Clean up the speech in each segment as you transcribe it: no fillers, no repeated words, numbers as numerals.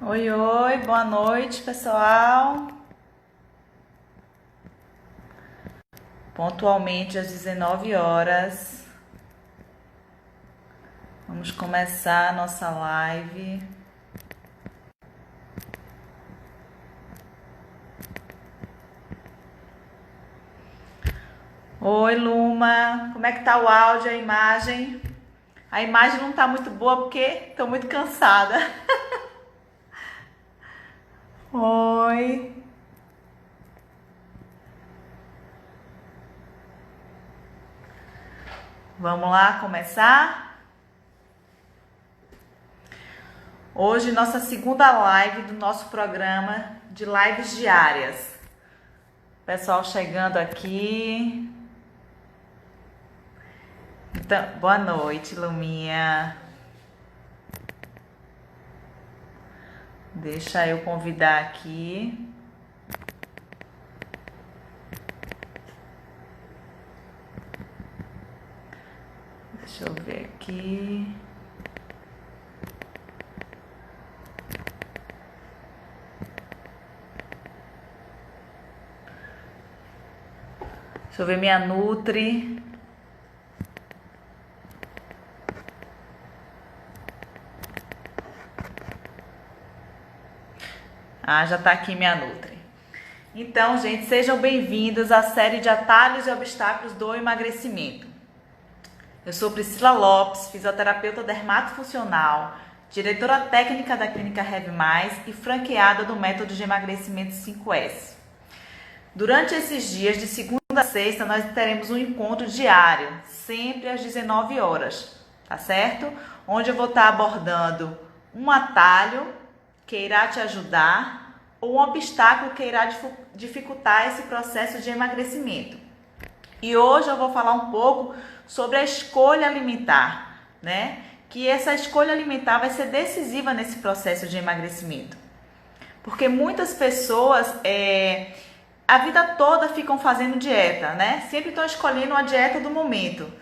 Oi, oi, boa noite, pessoal. Pontualmente às 19 horas, vamos começar a nossa live. Oi, Luma, como é que tá o áudio, a imagem? A imagem não tá muito boa porque tô muito cansada. Oi. Vamos lá começar? Hoje, nossa segunda live do nosso programa de lives diárias. Pessoal chegando aqui. Então, boa noite, Luminha. Deixa eu convidar aqui. Deixa eu ver aqui. Deixa eu ver minha Nutri. Ah, já tá aqui minha Nutri. Então, gente, sejam bem-vindos à série de atalhos e obstáculos do emagrecimento. Eu sou Priscila Lopes, fisioterapeuta dermatofuncional, diretora técnica da Clínica Heavy Mais e franqueada do método de emagrecimento 5S. Durante esses dias, de segunda a sexta, nós teremos um encontro diário, sempre às 19 horas, tá certo? Onde eu vou estar abordando um atalho que irá te ajudar ou um obstáculo que irá dificultar esse processo de emagrecimento. E hoje eu vou falar um pouco sobre a escolha alimentar, né? Que essa escolha alimentar vai ser decisiva nesse processo de emagrecimento. Porque muitas pessoas a vida toda ficam fazendo dieta, né? Sempre estão escolhendo uma dieta do momento.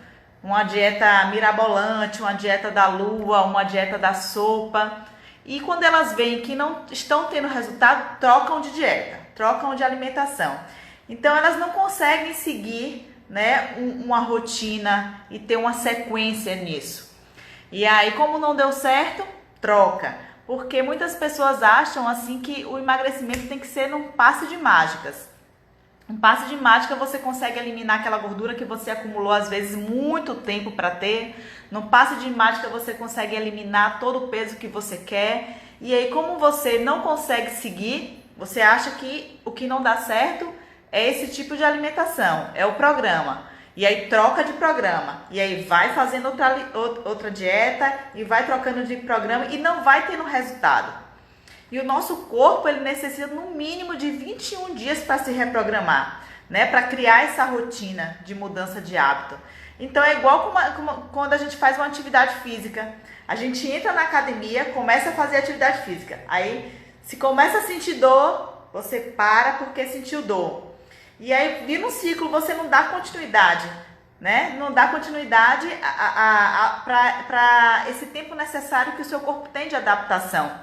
Uma dieta mirabolante, uma dieta da lua, uma dieta da sopa. E quando elas veem que não estão tendo resultado, trocam de dieta, trocam de alimentação. Então elas não conseguem seguir, né, uma rotina e ter uma sequência nisso. E aí, como não deu certo, troca. Porque muitas pessoas acham assim que o emagrecimento tem que ser num passe de mágicas. Um passe de mágica você consegue eliminar aquela gordura que você acumulou às vezes muito tempo para ter. No passe de mágica você consegue eliminar todo o peso que você quer. E aí, como você não consegue seguir, você acha que o que não dá certo é esse tipo de alimentação, é o programa. E aí troca de programa. E aí vai fazendo outra dieta e vai trocando de programa e não vai tendo resultado. E o nosso corpo, ele necessita no mínimo de 21 dias para se reprogramar, né? Para criar essa rotina de mudança de hábito. Então é igual como quando a gente faz uma atividade física. A gente entra na academia, começa a fazer atividade física. Aí, se começa a sentir dor, você para porque sentiu dor. E aí vira um ciclo, você não dá continuidade, né? Não dá continuidade para esse tempo necessário que o seu corpo tem de adaptação.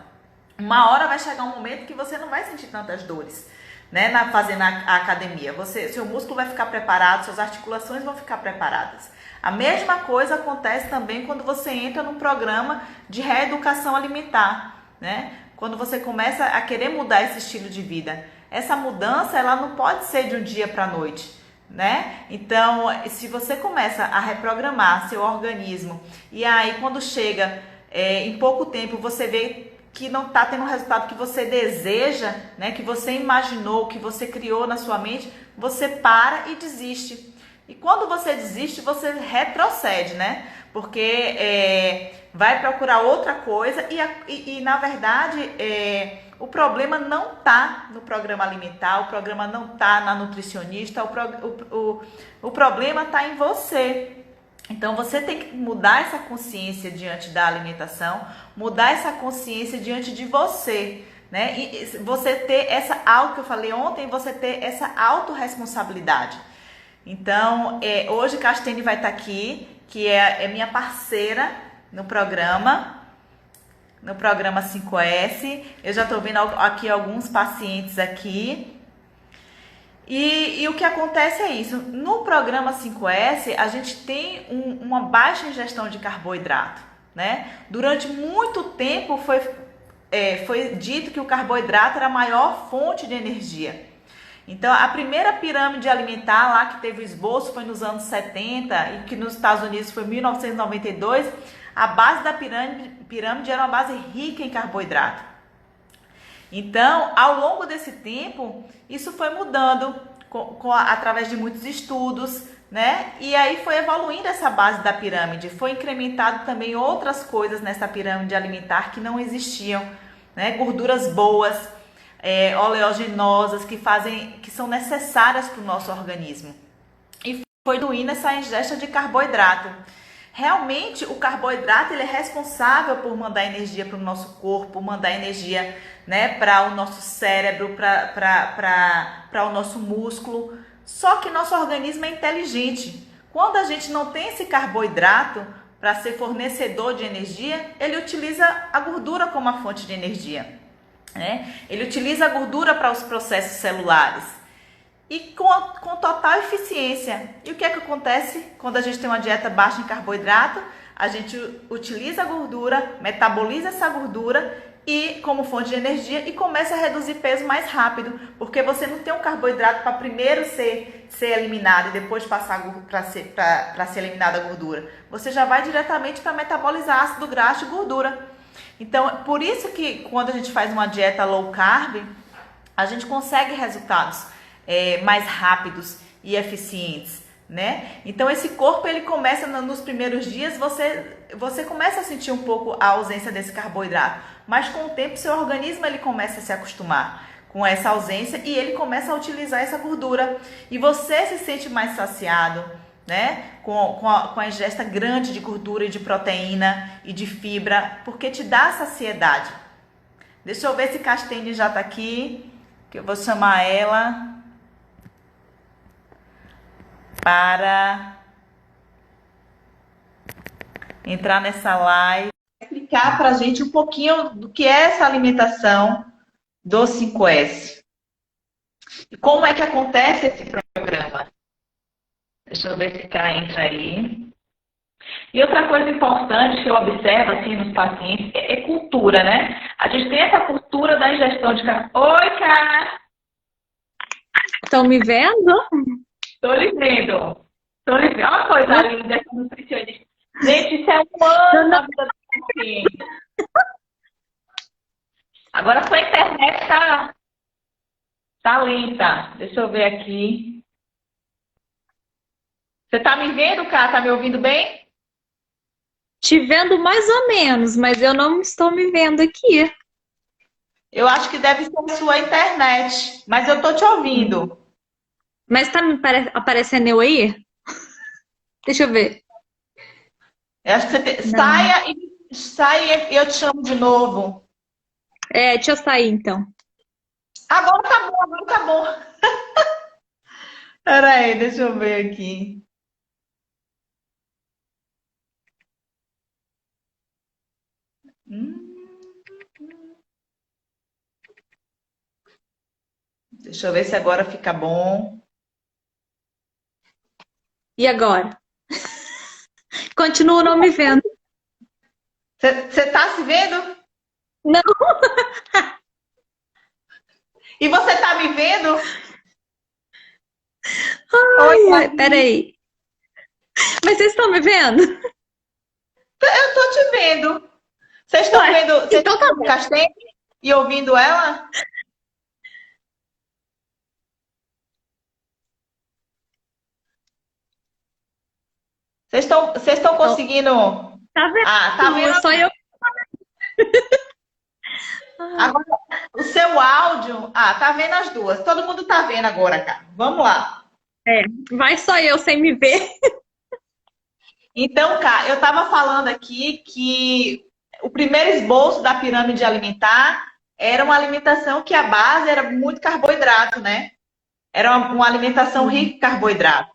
Uma hora vai chegar um momento que você não vai sentir tantas dores, né, fazendo a academia. Seu músculo vai ficar preparado, suas articulações vão ficar preparadas. A mesma coisa acontece também quando você entra num programa de reeducação alimentar, né? Quando você começa a querer mudar esse estilo de vida. Essa mudança, ela não pode ser de um dia para a noite, né? Então, se você começa a reprogramar seu organismo e aí quando chega em pouco tempo você vê que não está tendo o resultado que você deseja, né, que você imaginou, que você criou na sua mente, você para e desiste. E quando você desiste, você retrocede, né? Porque vai procurar outra coisa e na verdade, o problema não está no programa alimentar, o problema não está na nutricionista, o problema está em você. Então você tem que mudar essa consciência diante da alimentação, mudar essa consciência diante de você, né? E você ter essa que eu falei ontem, você ter essa autorresponsabilidade. Então, hoje Castene vai estar aqui, que é minha parceira no programa. no programa 5S. Eu já estou vendo aqui alguns pacientes aqui. E o que acontece é isso. No programa 5S, a gente tem uma baixa ingestão de carboidrato, né? Durante muito tempo foi dito que o carboidrato era a maior fonte de energia. Então, a primeira pirâmide alimentar lá que teve o esboço foi nos anos 70 e que nos Estados Unidos foi em 1992. A base da pirâmide era uma base rica em carboidrato. Então, ao longo desse tempo, isso foi mudando através de muitos estudos, né? E aí foi evoluindo essa base da pirâmide. Foi incrementado também outras coisas nessa pirâmide alimentar que não existiam, né? Gorduras boas, oleaginosas que são necessárias para o nosso organismo. E foi diminuindo essa ingesta de carboidrato. Realmente, o carboidrato ele é responsável por mandar energia para o nosso corpo, mandar energia, né, para o nosso cérebro, para o nosso músculo. Só que nosso organismo é inteligente. Quando a gente não tem esse carboidrato para ser fornecedor de energia, ele utiliza a gordura como a fonte de energia, né? Ele utiliza a gordura para os processos celulares. E com total eficiência. E o que é que acontece quando a gente tem uma dieta baixa em carboidrato? A gente utiliza a gordura, metaboliza essa gordura e como fonte de energia e começa a reduzir peso mais rápido, porque você não tem um carboidrato para primeiro ser eliminado e depois passar para ser eliminada a gordura. Você já vai diretamente para metabolizar ácido graxo e gordura. Então, por isso que quando a gente faz uma dieta low carb, a gente consegue resultados mais rápidos e eficientes, né? Então esse corpo ele começa nos primeiros dias, você começa a sentir um pouco a ausência desse carboidrato, mas com o tempo seu organismo ele começa a se acostumar com essa ausência e ele começa a utilizar essa gordura e você se sente mais saciado, né? Com a ingesta grande de gordura e de proteína e de fibra, porque te dá saciedade. Deixa eu ver se Castine já tá aqui, que eu vou chamar ela para entrar nessa live, explicar para a gente um pouquinho do que é essa alimentação do 5S. E como é que acontece esse programa? Deixa eu ver se entra aí. E outra coisa importante que eu observo assim, nos pacientes é cultura, né? A gente tem essa cultura da ingestão de carboidrato. Oi, Cá! Estão me vendo? Tô lhe vendo. Olha uma coisa linda essa nutricionista. Gente, isso é um ano na vida do paciente. Agora sua internet tá lenta. Deixa eu ver aqui. Você tá me vendo, Cá? Tá me ouvindo bem? Te vendo mais ou menos, mas eu não estou me vendo aqui. Eu acho que deve ser a sua internet, mas eu tô te ouvindo. Mas tá me aparecendo eu aí? Deixa eu ver. Eu acho que você saia e eu te chamo de novo. Deixa eu sair então. Agora tá bom. Peraí, deixa eu ver aqui. Deixa eu ver se agora fica bom. E agora? Continuo não me vendo. Você tá se vendo? Não. E você tá me vendo? Ai, peraí. Mas vocês estão me vendo? Eu tô te vendo. Vocês estão vendo? Vocês Então estão vendo Castanha e ouvindo ela? Vocês estão conseguindo? Tá vendo? Tá vendo? Só eu. Agora, o seu áudio. Tá vendo as duas. Todo mundo tá vendo agora, cara. Vamos lá. Vai só eu sem me ver. Então, cara, eu tava falando aqui que o primeiro esboço da pirâmide alimentar era uma alimentação que a base era muito carboidrato, né? Era uma alimentação rica em carboidrato.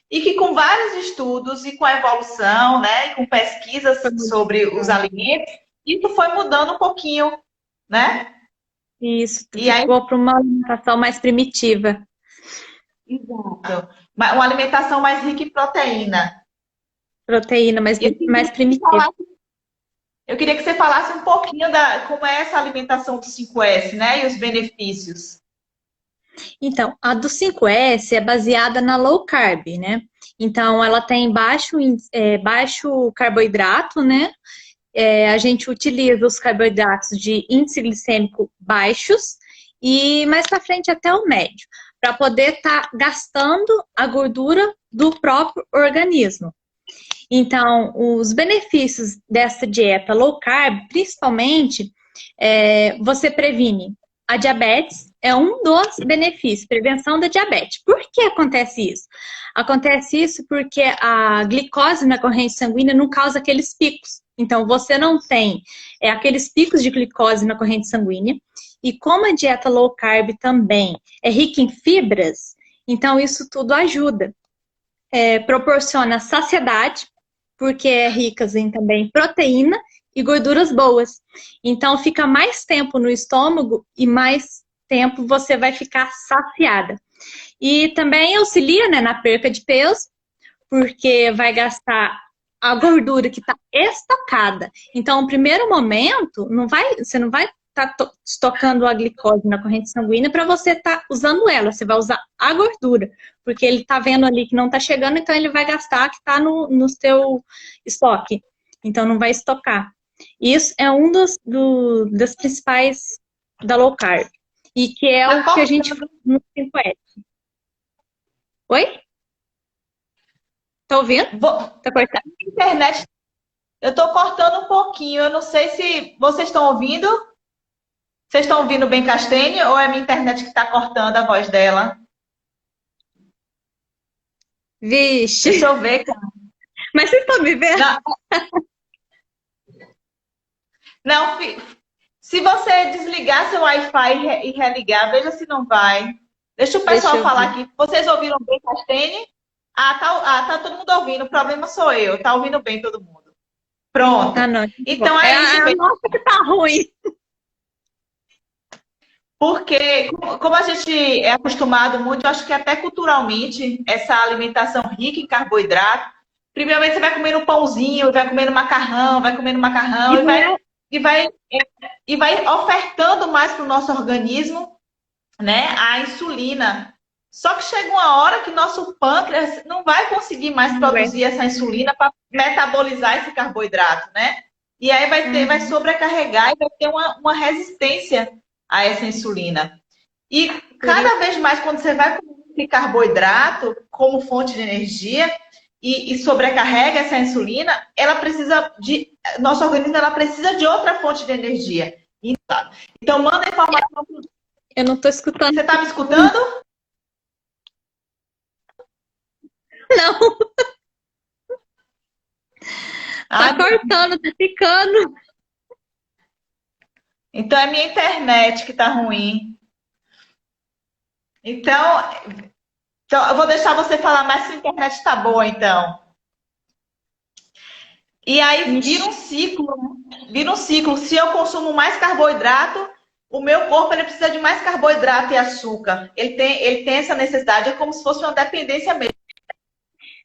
E que com vários estudos e com a evolução, né, e com pesquisas sobre os alimentos, isso foi mudando um pouquinho, né? Isso, E aí, ficou para uma alimentação mais primitiva. exato. Uma alimentação mais rica em proteína. Proteína E mais primitiva. eu queria que você falasse um pouquinho da como é essa alimentação do 5S, né? E os benefícios. Então, a do 5S é baseada na low carb, né? Então, ela tem baixo carboidrato, né? A gente utiliza os carboidratos de índice glicêmico baixos e mais para frente até o médio, para poder estar gastando a gordura do próprio organismo. Então, os benefícios dessa dieta low carb, principalmente, você previne a diabetes, é um dos benefícios, prevenção da diabetes. Por que acontece isso? Acontece isso porque a glicose na corrente sanguínea não causa aqueles picos. Então, você não tem aqueles picos de glicose na corrente sanguínea. E como a dieta low carb também é rica em fibras, então isso tudo ajuda. Proporciona saciedade, porque é rica em também proteína e gorduras boas. Então, fica mais tempo no estômago e mais tempo você vai ficar saciada. E também auxilia, né, na perca de peso, porque vai gastar a gordura que está estocada. Então, no primeiro momento, você não vai estar estocando a glicose na corrente sanguínea para você estar usando ela. Você vai usar a gordura, porque ele está vendo ali que não está chegando, então ele vai gastar que está no seu estoque. Então, não vai estocar. Isso é um das principais da low carb. E que é Tá o que a gente cortando faz no 5S. Oi? Tá ouvindo? Tá cortando? a internet. Eu estou cortando um pouquinho. Eu não sei se vocês estão ouvindo. Vocês estão ouvindo bem Castanhe ou é a minha internet que está cortando a voz dela? Deixa Vixe! eu ver, cara. Mas vocês estão me vendo? Não, não, se você desligar seu Wi-Fi e religar, veja se não vai. Deixa o Deixa pessoal eu falar ver. aqui. Vocês ouviram bem Castanhe? Tá todo mundo ouvindo. O problema sou eu. Tá ouvindo bem todo mundo. Ah, Pronto. não. Então tá bom. Então É é isso a mesmo. nossa que tá ruim. Porque, como a gente é acostumado muito, eu acho que até culturalmente, essa alimentação rica em carboidrato, primeiramente você vai comendo um pãozinho, vai comendo macarrão E não é, e vai, e vai ofertando mais para o nosso organismo, né, a insulina. Só que chega uma hora que nosso pâncreas não vai conseguir mais não é. produzir essa insulina para metabolizar esse carboidrato, né? E aí vai Uhum. sobrecarregar e vai ter uma resistência a essa insulina. E Por isso, cada vez mais, quando você vai comer esse carboidrato como fonte de energia e sobrecarrega essa insulina, nosso organismo ela precisa de outra fonte de energia. Então, manda informação. eu não tô escutando. Você está me escutando? Não, tá Ah, cortando, tá ficando. então é minha internet que está ruim. Então, eu vou deixar você falar mais se a internet está boa, então. E aí vira um Ixi, ciclo, né? Vira um ciclo. Se eu consumo mais carboidrato, o meu corpo ele precisa de mais carboidrato e açúcar. Ele tem essa necessidade, é como se fosse uma dependência mesmo.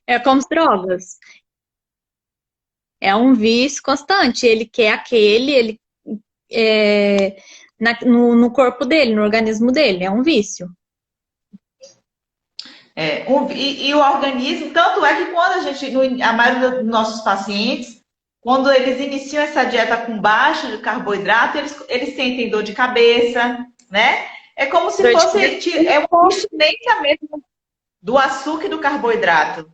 é como as drogas. É um vício constante. Ele quer ele no corpo dele, no organismo dele. É um vício. E o organismo, tanto é que quando a maioria dos nossos pacientes, quando eles iniciam essa dieta com baixo de carboidrato, eles sentem dor de cabeça, né? É como se Dor de fosse cabeça. uma abstinência mesmo do açúcar e do carboidrato.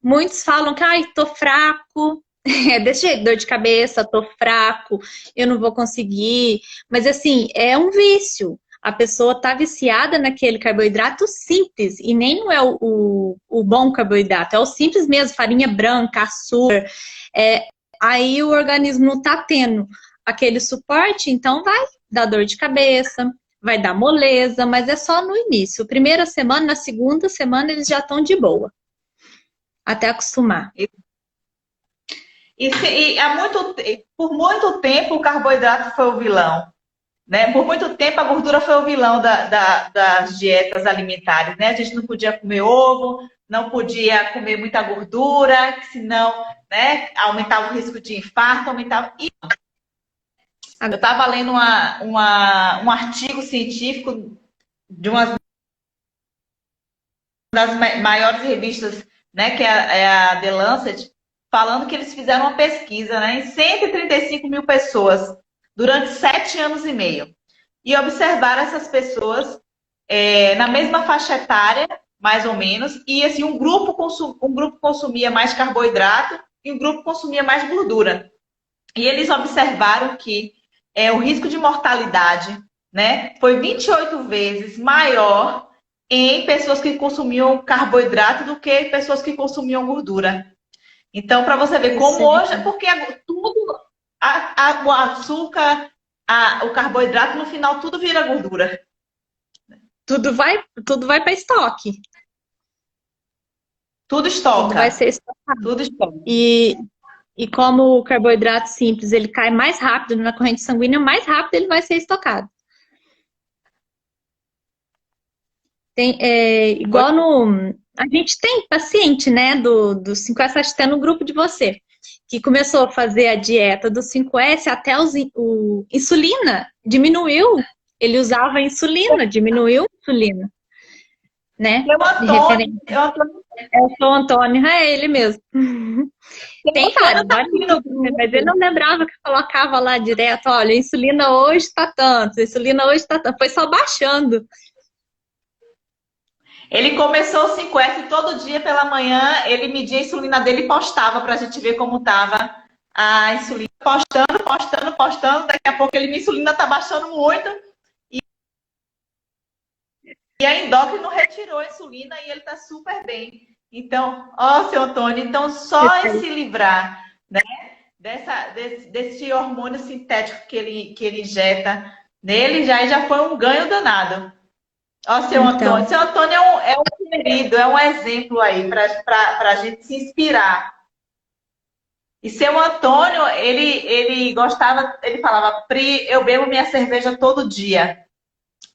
Muitos falam que, ai, tô fraco. É desse jeito, dor de cabeça, tô fraco, eu não vou conseguir. Mas assim, é um vício. A pessoa tá viciada naquele carboidrato simples, e nem não é o bom carboidrato, é o simples mesmo, farinha branca, açúcar. É, aí o organismo não tá tendo aquele suporte, então vai dar dor de cabeça, vai dar moleza, mas é só no início. Primeira semana, na segunda semana, eles já estão de boa, até acostumar. por muito tempo o carboidrato foi o vilão, né? Por muito tempo a gordura foi o vilão das dietas alimentares, né? A gente não podia comer ovo, não podia comer muita gordura, senão, né, aumentava o risco de infarto, aumentava. Eu estava lendo um artigo científico de uma das maiores revistas, né, que é a The Lancet, falando que eles fizeram uma pesquisa, né, em 135 mil pessoas durante 7 anos e meio. E observaram essas pessoas na mesma faixa etária, mais ou menos, e assim, um grupo consumia mais carboidrato e um grupo consumia mais gordura. E eles observaram que o risco de mortalidade, né, foi 28 vezes maior em pessoas que consumiam carboidrato do que pessoas que consumiam gordura. Então, para você ver como hoje, porque tudo, o açúcar, o carboidrato, no final, tudo vira gordura. Tudo vai para estoque. Tudo estoca. Tudo vai ser estocado. Tudo estoca. E como o carboidrato simples, ele cai mais rápido na corrente sanguínea, mais rápido ele vai ser estocado. Igual a gente tem paciente, né, do 5S, acho que até no grupo de você, que começou a fazer a dieta do 5S até o insulina, diminuiu. Ele usava insulina, diminuiu a insulina. Né? É o Antônio, é ele mesmo. Tem vários, mas ele não lembrava que colocava lá direto, olha, a insulina hoje tá tanto, a insulina hoje tá tanto. Foi só baixando. Ele começou o 5S todo dia pela manhã, ele media a insulina dele e postava pra gente ver como tava a insulina. Postando, daqui a pouco a insulina tá baixando muito. E a endócrino retirou a insulina e ele tá super bem. Então, seu Antônio, então só em se livrar, né, desse hormônio sintético que ele injeta nele, já foi um ganho danado. Seu Antônio. Seu Antônio é um querido, é um exemplo aí para a gente se inspirar. E seu Antônio, ele gostava, ele falava, Pri, eu bebo minha cerveja todo dia.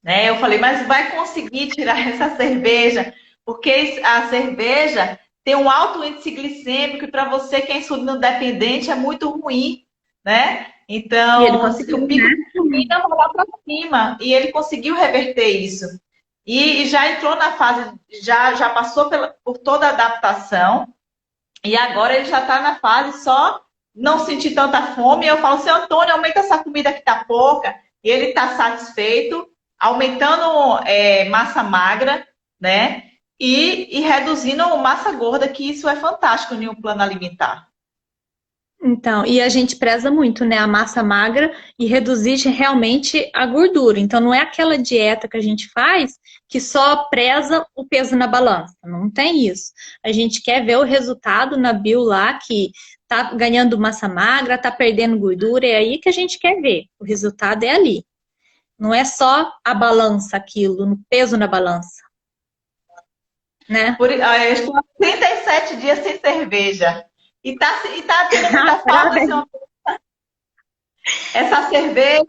Né? Eu falei, mas vai conseguir tirar essa cerveja? Porque a cerveja tem um alto índice glicêmico e para você que é insulino dependente é muito ruim, né? Então, o pico de insulina vai lá para cima e ele conseguiu reverter isso. E já entrou na fase, já passou por toda a adaptação e agora ele já está na fase só não sentir tanta fome. Eu falo, seu Antônio, aumenta essa comida que está pouca. E ele está satisfeito, aumentando massa magra, né? E reduzindo massa gorda, que isso é fantástico em um plano alimentar. Então, e a gente preza muito, né, a massa magra e reduzir realmente a gordura. Então, não é aquela dieta que a gente faz que só preza o peso na balança. Não tem isso. A gente quer ver o resultado na bio lá, que tá ganhando massa magra, tá perdendo gordura, é aí que a gente quer ver. O resultado é ali. Não é só a balança aquilo, no peso na balança. Né? Eu estou há 37 dias sem cerveja. E tá tendo muita falta essa cerveja.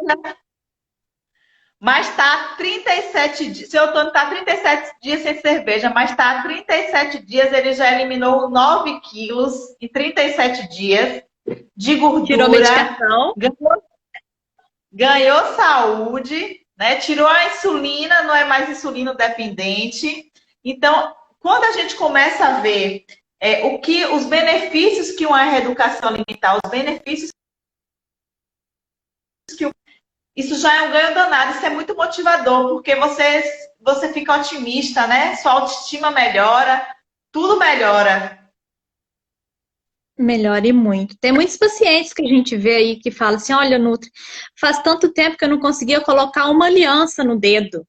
Mas tá 37 dias. Seu Antônio tá 37 dias sem cerveja, mas tá 37 dias, ele já eliminou 9 quilos em 37 dias de gordura. Tirou medicação. Ganhou saúde, né? Tirou a insulina, não é mais insulino dependente. Então, quando a gente começa a ver os benefícios que uma reeducação alimentar, os benefícios que isso já é um ganho danado, isso é muito motivador, porque você fica otimista, né? Sua autoestima melhora, tudo melhora. Melhora e muito. Tem muitos pacientes que a gente vê aí que falam assim, olha, Nutri, faz tanto tempo que eu não conseguia colocar uma aliança no dedo.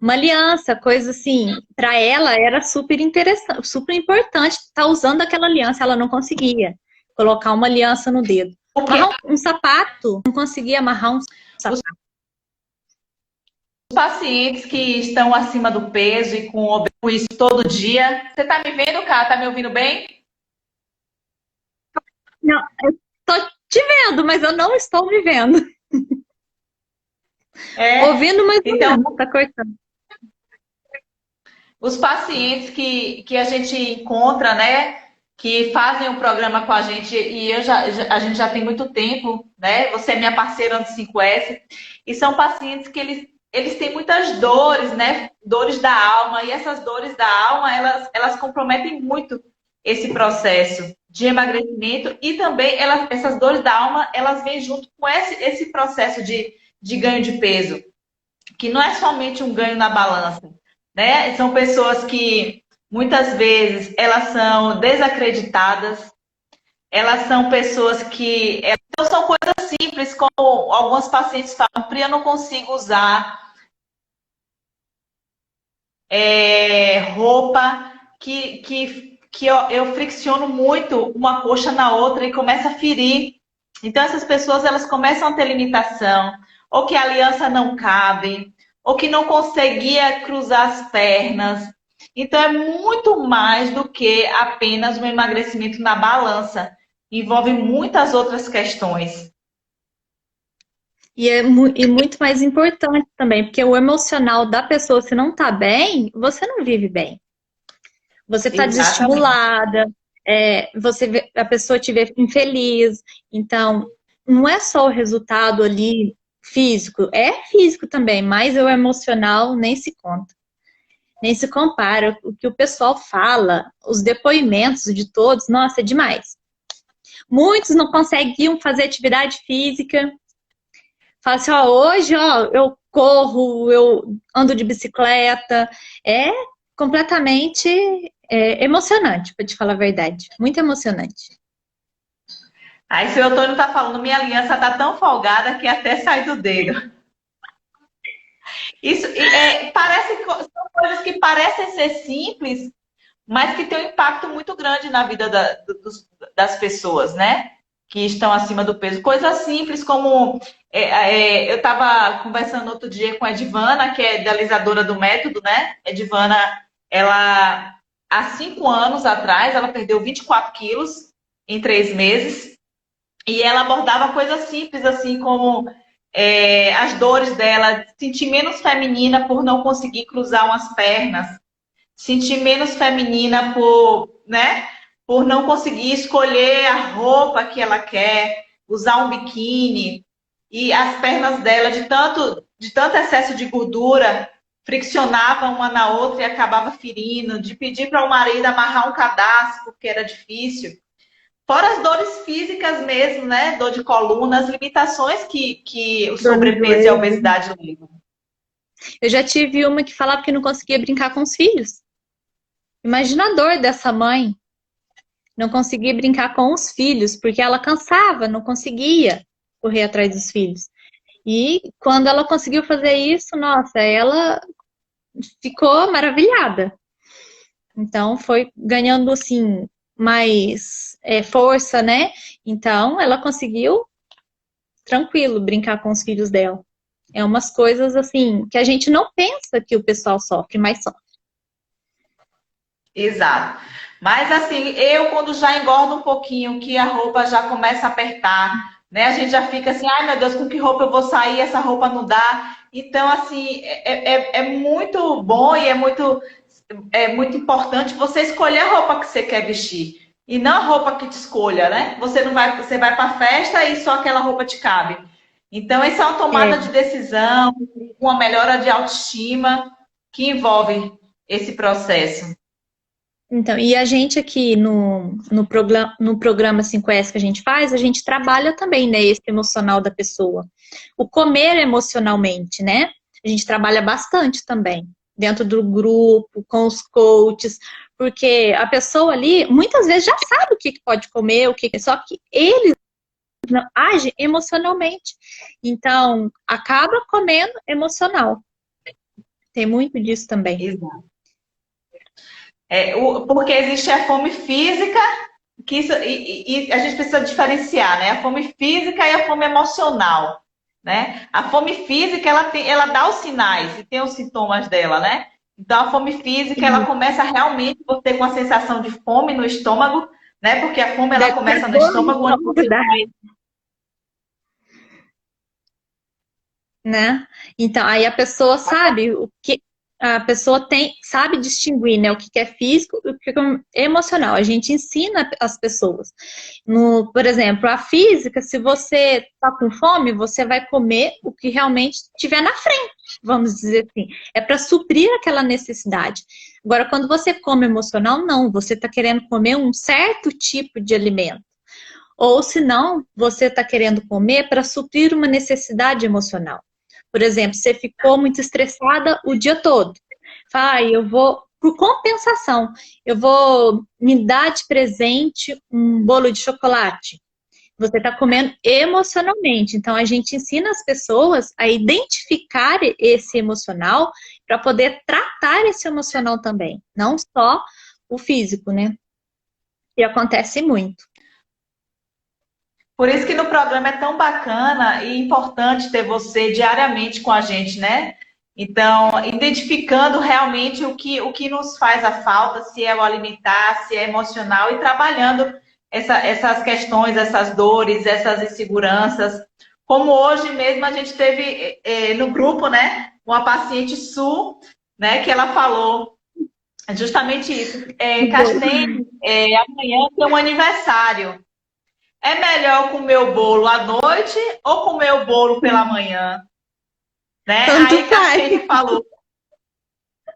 Uma aliança, coisa assim, para ela era super interessante, super importante estar usando aquela aliança, ela não conseguia colocar uma aliança no dedo. Amarrar um sapato, não conseguia amarrar um sapato. Os pacientes que estão acima do peso e com isso todo dia, você tá me vendo, Cá? Tá me ouvindo bem? Não, eu tô te vendo, mas eu não estou me vendo. É, Ouvindo, mas não então, vendo, tá cortando. os pacientes que a gente encontra, né, que fazem o programa com a gente, e a gente já tem muito tempo, né? Você é minha parceira do 5S, e são pacientes que eles têm muitas dores, né? Dores da alma, e essas dores da alma, elas comprometem muito esse processo de emagrecimento, e também essas dores da alma, elas vêm junto com esse processo de ganho de peso, que não é somente um ganho na balança, né? São pessoas que muitas vezes elas são desacreditadas, elas são pessoas que então são coisas simples, como alguns pacientes falam, Pri, eu não consigo usar roupa que eu fricciono muito uma coxa na outra e começa a ferir. Então essas pessoas elas começam a ter limitação, ou que a aliança não cabe, ou que não conseguia cruzar as pernas. Então é muito mais do que apenas um emagrecimento na balança. Envolve muitas outras questões. E muito mais importante também, porque o emocional da pessoa, se não tá bem, você não vive bem. Você tá Exatamente. desestimulada, a pessoa te vê infeliz. Então, não é só o resultado ali físico, é físico também, mas o emocional nem se conta, nem se compara. O que o pessoal fala, os depoimentos de todos, nossa, é demais. Muitos não conseguiam fazer atividade física. Fala assim, ó, hoje, ó, eu corro, eu ando de bicicleta. É completamente emocionante, para te falar a verdade. Muito emocionante. Aí se o Antônio tá falando, minha aliança tá tão folgada que até sai do dedo. Isso são coisas que parecem ser simples, mas que tem um impacto muito grande na vida das pessoas, né? Que estão acima do peso. Coisas simples como eu estava conversando outro dia com a Edivana, que é idealizadora do método, né? Edivana, ela há 5 anos atrás, ela perdeu 24 quilos em 3 meses. E ela abordava coisas simples, assim como as dores dela, sentir menos feminina por não conseguir cruzar umas pernas, sentir menos feminina né, por não conseguir escolher a roupa que ela quer, usar um biquíni, e as pernas dela, de tanto excesso de gordura, friccionavam uma na outra e acabava ferindo, de pedir para o marido amarrar um cadastro, porque era difícil. Fora as dores físicas mesmo, né? Dor de coluna, as limitações que o Dor no sobrepeso e a joelho. obesidade levam. Eu já tive uma que falava que não conseguia brincar com os filhos. Imagina a dor dessa mãe, não conseguir brincar com os filhos, porque ela cansava, não conseguia correr atrás dos filhos. E quando ela conseguiu fazer isso, nossa, ela ficou maravilhada. Então foi ganhando assim mais força, né? Então ela conseguiu tranquilo brincar com os filhos dela. É umas coisas assim que a gente não pensa que o pessoal sofre, mas sofre. Exato. Mas assim, eu quando já engordo um pouquinho, que a roupa já começa a apertar, né? A gente já fica assim, ai meu Deus, com que roupa eu vou sair? Essa roupa não dá. Então, assim, é muito bom e é muito importante você escolher a roupa que você quer vestir. E não a roupa que te escolha, né? Você vai para a festa e só aquela roupa te cabe. Então, isso é uma É, tomada de decisão, uma melhora de autoestima que envolve esse processo. então, e a gente aqui no programa 5S que a gente faz, a gente trabalha também, né, esse emocional da pessoa. O comer emocionalmente, né? A gente trabalha bastante também, dentro do grupo, com os coaches, porque a pessoa ali, muitas vezes, já sabe o que pode comer, só que eles agem emocionalmente. Então, acaba comendo emocional. Tem muito disso também. Exato. Porque existe a fome física, e a gente precisa diferenciar, né? A fome física e a fome emocional, né? A fome física, ela dá os sinais e tem os sintomas dela, né? Então, a fome física, ela começa realmente você com a sensação de fome no estômago, né? Porque a fome ela Deve começa ser no estômago, boa, onde você verdade, né? Então, aí a pessoa sabe o que a pessoa tem, sabe distinguir, né, o que é físico e o que é emocional. A gente ensina as pessoas. No, por exemplo, a física, se você está com fome, você vai comer o que realmente tiver na frente, vamos dizer assim. É para suprir aquela necessidade. Agora, quando você come emocional, não. Você está querendo comer um certo tipo de alimento. Ou se não, você está querendo comer para suprir uma necessidade emocional. Por exemplo, você ficou muito estressada o dia todo. Fala, eu vou, por compensação, eu vou me dar de presente um bolo de chocolate. Você está comendo emocionalmente. Então, a gente ensina as pessoas a identificar esse emocional para poder tratar esse emocional também, não só o físico, né? E acontece muito. Por isso que no programa é tão bacana e importante ter você diariamente com a gente, né? Então, identificando realmente o que nos faz a falta, se é o alimentar, se é emocional, e trabalhando essas questões, essas dores, essas inseguranças. Como hoje mesmo a gente teve no grupo, né? Uma paciente Su, né? Que ela falou justamente isso. Castene, amanhã tem um aniversário. É melhor comer o bolo à noite ou comer o bolo pela manhã, né? Tanto Aí faz. Castine falou,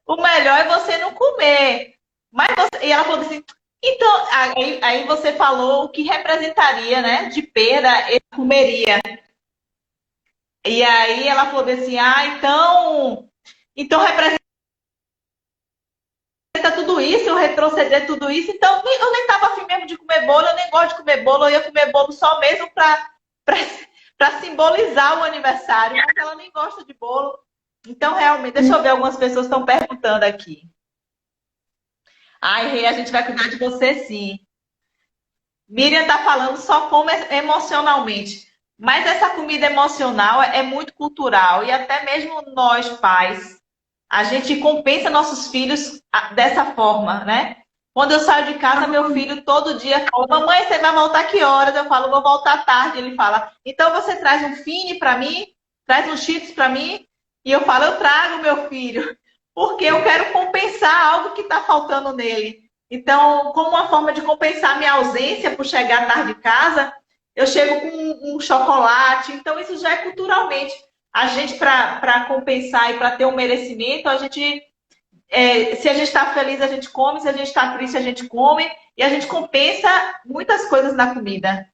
o melhor é você não comer. E ela falou assim, então, aí você falou o que representaria, né, de perda, eu comeria. E aí ela falou assim, então representa tudo isso, eu retroceder tudo isso, então eu nem estava afim mesmo de comer bolo, eu nem gosto de comer bolo, eu ia comer bolo só mesmo para simbolizar o aniversário, mas ela nem gosta de bolo. Então, realmente, deixa eu ver, algumas pessoas estão perguntando aqui. Ai, Rei, a gente vai cuidar de você sim. Miriam está falando só como emocionalmente. Mas essa comida emocional é muito cultural e até mesmo nós, pais, a gente compensa nossos filhos dessa forma, né? Quando eu saio de casa, meu filho todo dia fala, mamãe, você vai voltar que horas? Eu falo, vou voltar tarde. Ele fala, então você traz um fine para mim? Traz um cheetos para mim? E eu falo, eu trago, meu filho, porque eu quero compensar algo que está faltando nele. Então, como uma forma de compensar minha ausência por chegar tarde de casa, eu chego com um chocolate. Então, isso já é culturalmente. A gente, para compensar e para ter um merecimento, a gente, se a gente está feliz, a gente come, se a gente está triste, a gente come, e a gente compensa muitas coisas na comida.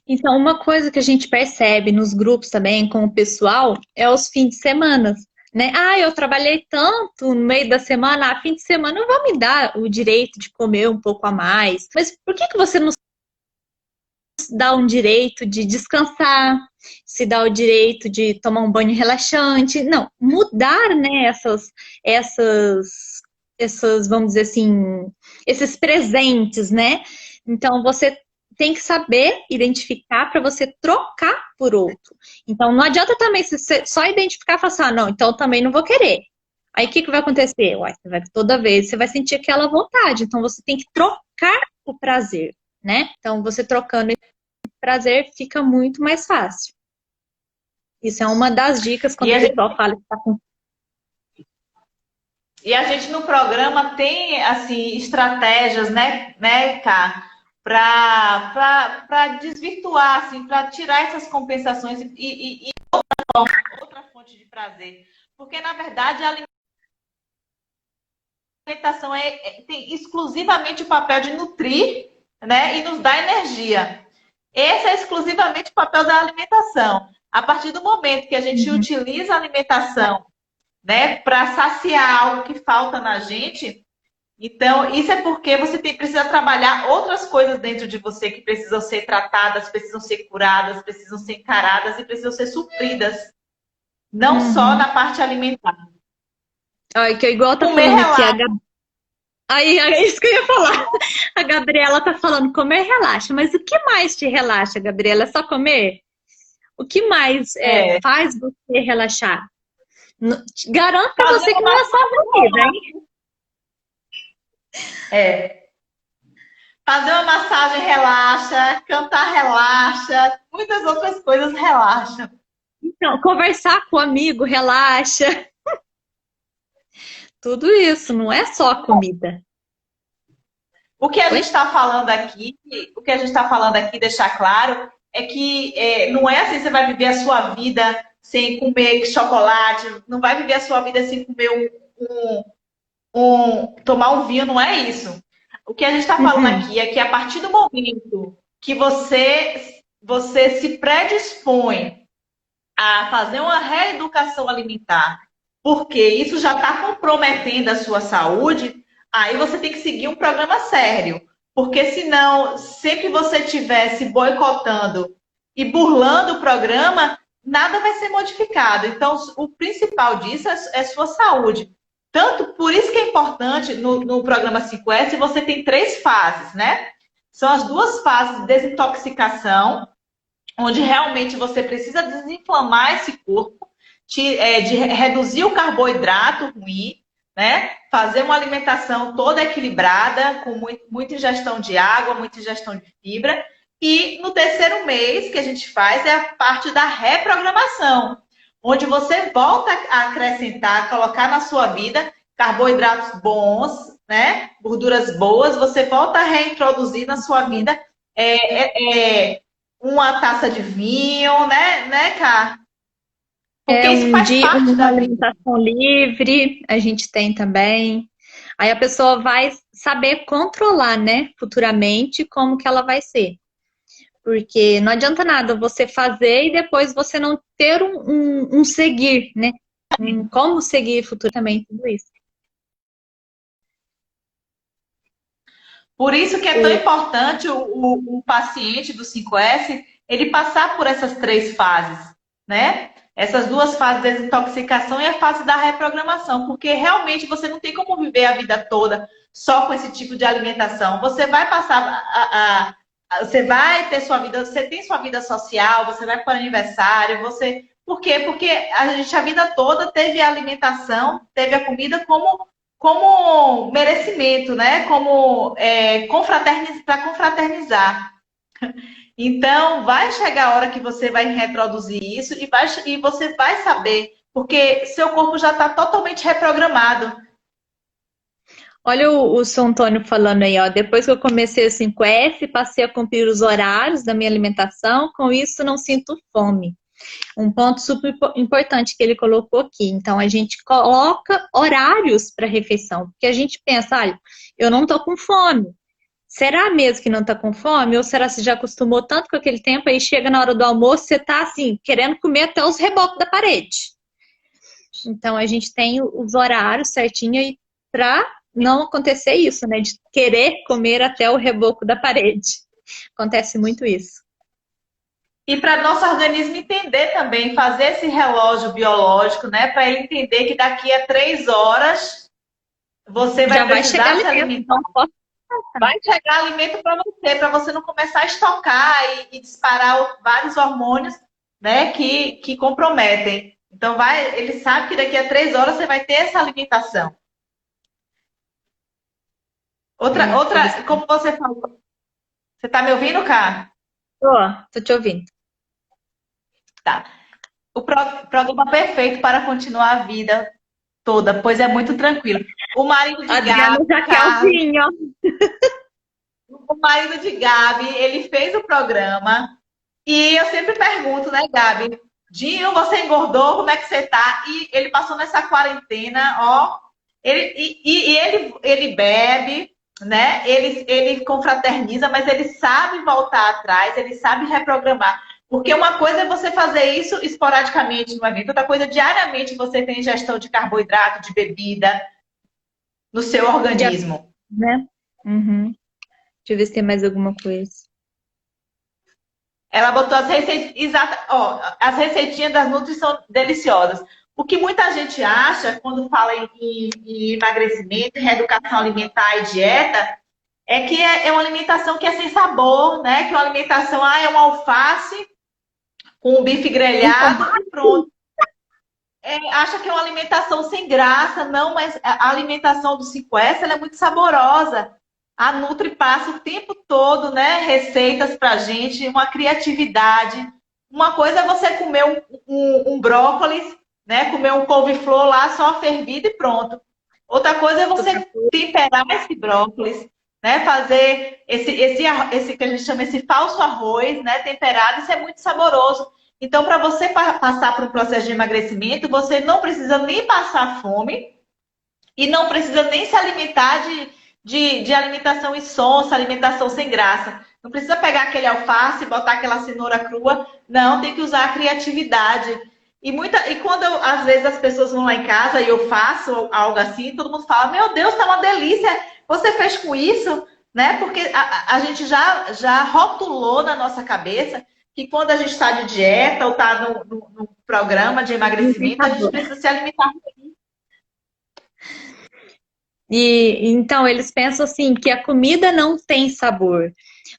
Então, uma coisa que a gente percebe nos grupos também com o pessoal é os fins de semana, né? Ah, eu trabalhei tanto no meio da semana, fim de semana eu vou me dar o direito de comer um pouco a mais. Mas por que que você não se dá um direito de descansar, se dá o direito de tomar um banho relaxante? Não, mudar, né, vamos dizer assim, esses presentes, né? Então, você tem que saber identificar para você trocar por outro. Então, não adianta também você só identificar e falar assim, não, então eu também não vou querer. Aí, o que que vai acontecer? Ué, toda vez você vai sentir aquela vontade. Então, você tem que trocar o prazer, né? Então, você trocando esse prazer fica muito mais fácil. Isso é uma das dicas quando E o a gente, pessoal fala que está com. e a gente no programa tem, assim, estratégias, né, Cá? Para desvirtuar, assim, para tirar essas compensações e outra fonte de prazer. Porque, na verdade, a alimentação tem exclusivamente o papel de nutrir, né, e nos dar energia. Esse é exclusivamente o papel da alimentação. A partir do momento que a gente Uhum. utiliza a alimentação, né, para saciar algo que falta na gente, então isso é porque você precisa trabalhar outras coisas dentro de você que precisam ser tratadas, precisam ser curadas, precisam ser encaradas e precisam ser supridas, não só Uhum. na parte alimentar. Ai, que é igual tá Comer falando aqui, relaxa. aí é isso que eu ia falar. A Gabriela tá falando, comer relaxa, mas o que mais te relaxa, Gabriela? É só comer? O que mais É, faz você relaxar? Garanto pra fazer você que uma não é só a comida, hein? é, Fazer uma massagem relaxa, cantar relaxa, muitas outras coisas relaxam. Então, conversar com o amigo, relaxa. Tudo isso, não é só a comida. O que a gente Oi? está falando aqui, o que a gente está falando aqui, deixar claro, é que não é assim, você vai viver a sua vida sem comer chocolate, não vai viver a sua vida sem comer tomar um vinho, não é isso. O que a gente está falando Uhum. aqui é que a partir do momento que você se predispõe a fazer uma reeducação alimentar, porque isso já está comprometendo a sua saúde, aí você tem que seguir um programa sério. Porque senão, sempre você estiver se boicotando e burlando o programa, nada vai ser modificado. Então, o principal disso é sua saúde. Tanto por isso que é importante no programa 5S, você tem 3 fases, né? São as 2 fases de desintoxicação, onde realmente você precisa desinflamar esse corpo, de reduzir o carboidrato ruim, né? Fazer uma alimentação toda equilibrada, com muita ingestão de água, muita ingestão de fibra. E no terceiro mês que a gente faz é a parte da reprogramação, onde você volta a acrescentar, colocar na sua vida carboidratos bons, né? Gorduras boas, você volta a reintroduzir na sua vida uma taça de vinho, né, Cá? Porque É isso um faz dia, parte uma da vida. alimentação livre, a gente tem também. Aí a pessoa vai saber controlar, né, futuramente, como que ela vai ser. Porque não adianta nada você fazer e depois você não ter um seguir, né? Como seguir futuramente tudo isso. Por isso que é tão O- importante o paciente do 5S ele passar por essas 3 fases, né? Essas 2 fases de desintoxicação e a fase da reprogramação, porque realmente você não tem como viver a vida toda só com esse tipo de alimentação. Você vai passar você vai ter sua vida, você tem sua vida social, você vai para o aniversário, você. Por quê? Porque a gente a vida toda teve a alimentação, teve a comida como merecimento, né? Como para confraternizar. Então, vai chegar a hora que você vai reproduzir isso e você vai saber, porque seu corpo já está totalmente reprogramado. Olha o seu Antônio falando aí, ó. Depois que eu comecei o 5S, passei a cumprir os horários da minha alimentação, com isso não sinto fome. Um ponto super importante que ele colocou aqui. Então, a gente coloca horários para refeição, porque a gente pensa, olha, eu não estou com fome. Será mesmo que não está com fome? Ou será que você já acostumou tanto com aquele tempo, aí chega na hora do almoço, você está assim, querendo comer até os rebocos da parede. Então, a gente tem os horários certinho aí para não acontecer isso, né? De querer comer até o reboco da parede. Acontece muito isso. E para nosso organismo entender também, fazer esse relógio biológico, né? Para ele entender que daqui a 3 horas você Já vai vai chegar precisar se alimento, alimentar. não posso. Vai chegar alimento para você não começar a estocar e disparar vários hormônios, né, que comprometem. Então ele sabe que daqui a 3 horas você vai ter essa alimentação. Eles... Como você falou, você está me ouvindo, Cá? Tô te ouvindo. Tá. Programa perfeito para continuar a vida toda, pois é muito tranquilo. O marido de Adriana Gabi, já quer o Carlos, vinho, ó. o marido de Gabi, ele fez o programa. E eu sempre pergunto, né, Gabi? Dinho, você engordou? Como é que você tá? E ele passou nessa quarentena, ó. Ele bebe, né? Ele confraterniza, mas ele sabe voltar atrás, ele sabe reprogramar. Porque uma coisa é você fazer isso esporadicamente no evento, outra coisa, diariamente você tem ingestão de carboidrato, de bebida no seu Já, organismo. né? Uhum. Deixa eu ver se tem mais alguma coisa. Ela botou as receitas, as receitinhas das Nutri são deliciosas. O que muita gente acha quando fala em emagrecimento, em reeducação alimentar e dieta, é que é uma alimentação que é sem sabor, né? Que é uma alimentação, é um alface com um bife grelhado e pronto. Acha que é uma alimentação sem graça, não, mas a alimentação do 5S ela é muito saborosa. A Nutri passa o tempo todo, né, receitas pra gente, uma criatividade. Uma coisa é você comer um brócolis, né, comer um couve-flor lá só fervido e pronto. Outra coisa é você temperar esse brócolis, né, fazer esse que a gente chama esse falso arroz, né, temperado, isso é muito saboroso. Então, para você passar por um processo de emagrecimento, você não precisa nem passar fome e não precisa nem se alimentar de alimentação insonsa, alimentação sem graça. Não precisa pegar aquele alface e botar aquela cenoura crua. Não, tem que usar a criatividade. E quando às vezes as pessoas vão lá em casa e eu faço algo assim, todo mundo fala: Meu Deus, tá uma delícia! Você fez com isso? Né? Porque a gente já rotulou na nossa cabeça que quando a gente está de dieta ou está no programa de emagrecimento, a gente precisa se alimentar. E então eles pensam assim que a comida não tem sabor,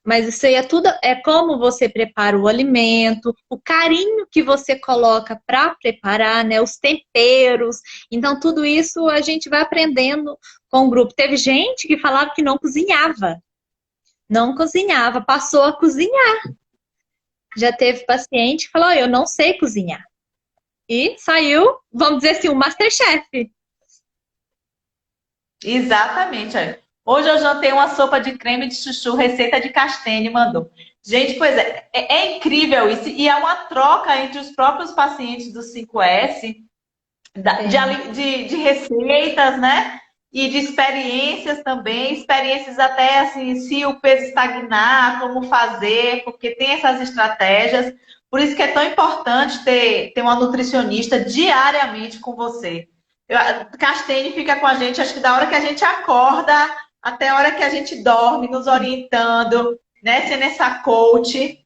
mas isso aí é tudo é como você prepara o alimento, o carinho que você coloca para preparar, né, os temperos. Então tudo isso a gente vai aprendendo com o grupo. Teve gente que falava que não cozinhava, passou a cozinhar. Já teve paciente que falou, eu não sei cozinhar. E saiu, vamos dizer assim, um MasterChef. Exatamente. Olha. Hoje eu jantei uma sopa de creme de chuchu, receita de Castanhe, mandou. Gente, pois é incrível isso. E é uma troca entre os próprios pacientes do 5S, de receitas, né? E de experiências também, experiências até assim, se o peso estagnar, como fazer, porque tem essas estratégias. Por isso que é tão importante ter uma nutricionista diariamente com você. Castene fica com a gente, acho que da hora que a gente acorda até a hora que a gente dorme, nos orientando, né? Sendo essa coach.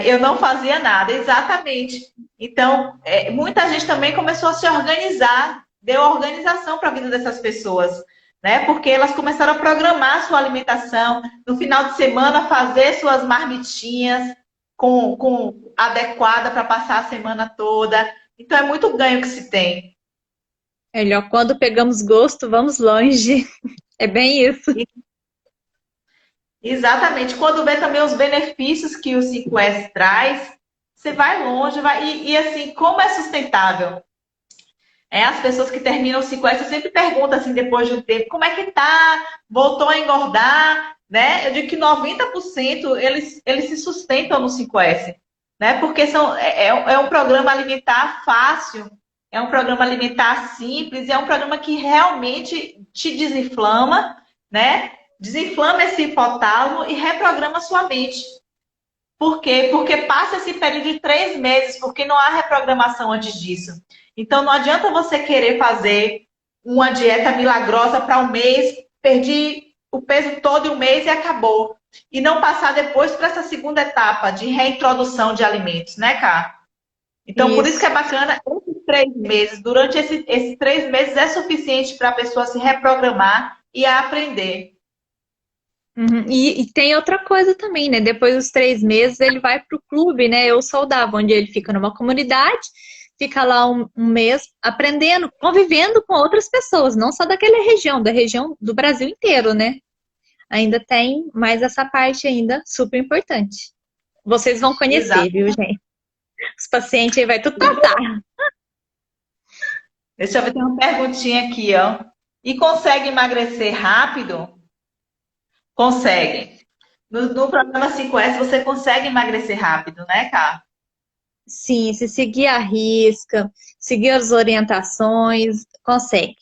Eu não fazia nada, exatamente. Então, muita gente também começou a se organizar, deu organização para a vida dessas pessoas, né? Porque elas começaram a programar sua alimentação, no final de semana fazer suas marmitinhas com adequada para passar a semana toda. Então, é muito ganho que se tem. Melhor, quando pegamos gosto, vamos longe. É bem isso. Exatamente. Quando vê também os benefícios que o 5S traz, você vai longe, e assim, como é sustentável? As pessoas que terminam o 5S, eu sempre pergunto assim, depois de um tempo, como é que tá? Voltou a engordar? Né? Eu digo que 90% eles se sustentam no 5S, né? Porque é um programa alimentar fácil, é um programa alimentar simples, é um programa que realmente te desinflama, né? Desinflama esse hipotálamo e reprograma sua mente. Por quê? Porque passa esse período de 3 meses, porque não há reprogramação antes disso. Então, não adianta você querer fazer uma dieta milagrosa para um mês, perdi o peso todo em um mês e acabou. E não passar depois para essa segunda etapa de reintrodução de alimentos, né, Cá? Então, por isso que é bacana esses 3 meses. Durante esses 3 meses é suficiente para a pessoa se reprogramar e aprender. Uhum. E tem outra coisa também, né? Depois dos 3 meses ele vai para o clube, né? Eu Saudável, onde ele fica numa comunidade, fica lá um mês aprendendo, convivendo com outras pessoas, não só daquela região, da região do Brasil inteiro, né? Ainda tem mais essa parte ainda super importante. Vocês vão conhecer, Exato. viu, gente? Os pacientes aí vai tudo passar. Deixa eu ver, tem uma perguntinha aqui, ó. E consegue emagrecer rápido? Consegue. No programa 5S você consegue emagrecer rápido, né, Cá? Sim, se seguir a risca, seguir as orientações, consegue.